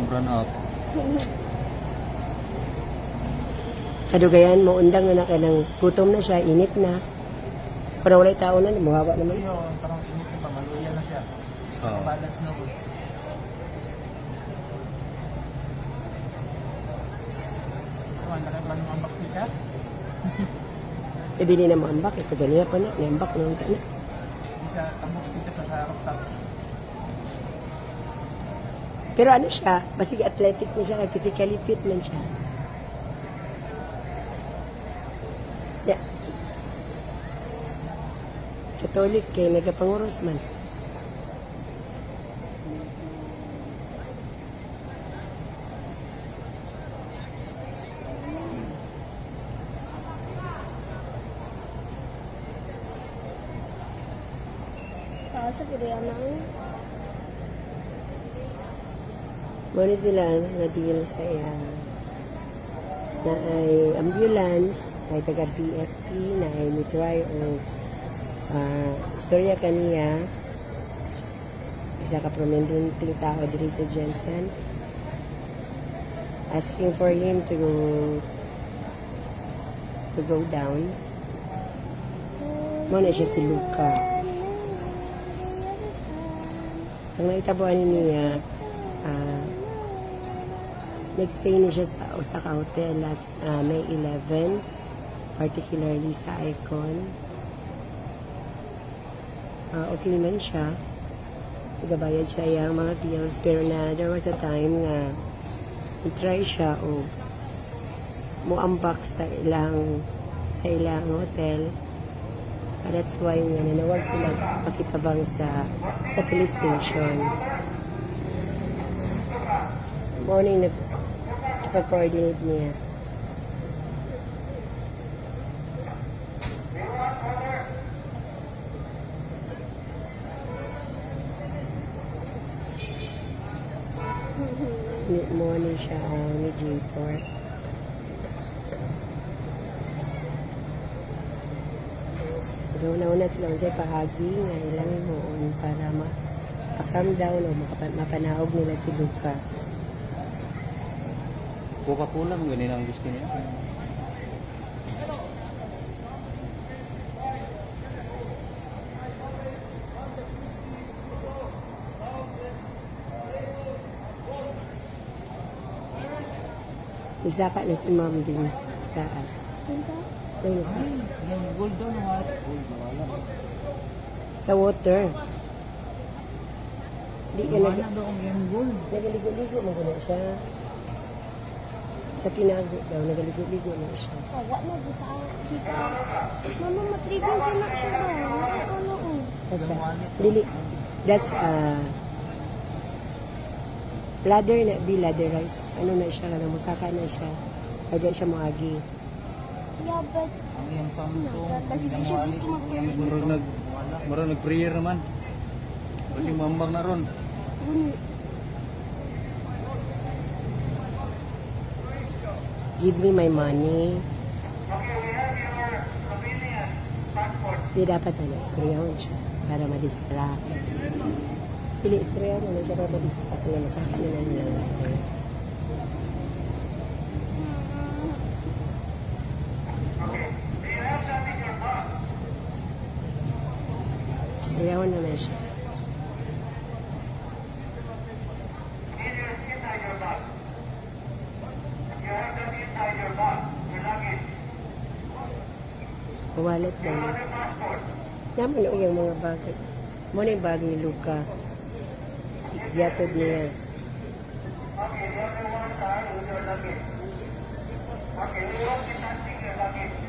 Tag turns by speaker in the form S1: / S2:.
S1: run out.
S2: Kadugayan mo, undang na ng gutom na siya, init na. Parang wala'y tao na, muhawa naman.
S3: Iyo, parang init na pa, maluya na siya.
S1: Oo.
S3: Balance na po. Kuhan na lang ang box bigas.
S2: E di na maambak, ito ganyan pa na, niambak na na.
S3: Isa, ang box bigas sa rooftop.
S2: Pero ano siya, basig athletic na siya, physically fit man siya. Yeah. Katolik kay nagapanguros man.
S4: Sa Korea na.
S2: Muna sila na-deal sa na ay ambulance, ay taga-BFP, na ay mitry o istorya kaniya, isa ka prominenting tao diri sa Jensen, asking for him to go down. Muna siya si Luca. Ang naitabuan niya, nag-stay na siya sa Osaka Hotel last May 11, particularly sa Icon. Okay man siya. Nagabayad siya yung mga bills, pero na there was a time na try siya o muambak sa ilang hotel. That's why nga nanawag sila pakitabang sa police station. Morning nag-coordinate niya. Morning siya ang mediator. Pero nauna sila sa pahagi nga ilang noon para ma-calm down o mapanaog nila si Luca.
S1: Coca-Cola, ganun ang gusto niya.
S2: Isa ka na si Ma'am din sa taas. Ayun na siya.
S3: Yung gold daw, nawala. Gold, nawala.
S2: Sa water. Di ka
S3: Nawala daw ang yung gold.
S2: nagaligo-ligo mo na siya. Sa tinago daw, nagaligo-ligo na siya.
S4: Kawa na di sa kita. Mama, matribing ka na siya daw. Ano o?
S2: Kasi, dili, that's ladder na, ladder rice. Ano na siya, musaka na siya. Kaya siya moagi.
S4: Yeah, but
S3: Ang yung Samsung.
S4: Basta di siya gusto mag-press.
S1: Murag nag-prayer naman. Kasi mambang na ron.
S2: Give me my money. Di dapat istoryahan siya para ma-distract. Pili istoryahan na siya para ma-distract na masaka na nilang ladder. Istoryahan na siya. Wallet lang. Naman o yung mga bagay. Muna yung bag ni Luca. Yatod niya.
S5: Okay, the other one side with your luggage. Okay, we want to touching your luggage.